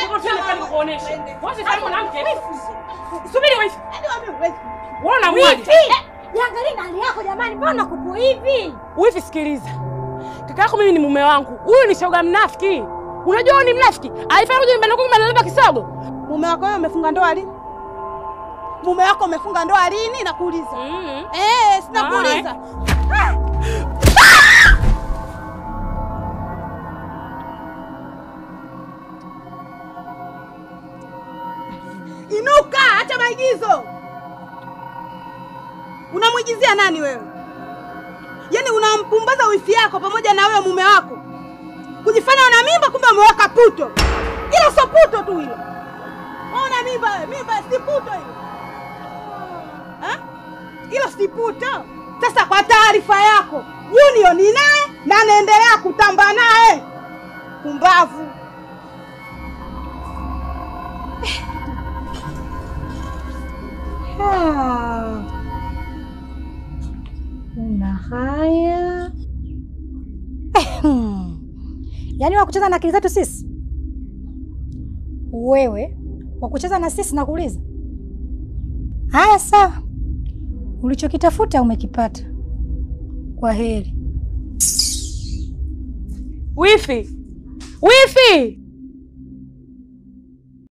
hapo tena pale kuonesha. Wacha kama mwanamke. Subiri wewe. Unaona mwaje? Niangalie ndani yako jamani, mbona kupo hivi? Wewe sikiliza. Kaka yako mimi ni mume wangu. Huyu ni shoga mnafiki. Unajua huyu ni mnafiki? Alifanya kuja nyumbani kwangu anabeba kisogo. Mume wako wewe umefunga ndoa lini? Mume wako umefunga ndoa lini nakuuliza? Sina kuuliza. Inuka, acha maigizo. Unamwigizia nani wewe? Yaani unampumbaza wifi yako pamoja na wewe mume wako. Kujifanya una mimba kumbe umeweka puto. Ila sio puto tu hilo. Ona mimba wewe, mimba si puto hilo. Hilo si puto. Sasa kwa taarifa yako, Junior ni naye na anaendelea kutamba naye. Pumbavu. Una haya. Yaani wakucheza na akili zetu sisi? Wewe wakucheza na sisi nakuuliza? Haya sawa. Ulichokitafuta umekipata. Kwa heri. Wifi. Wifi.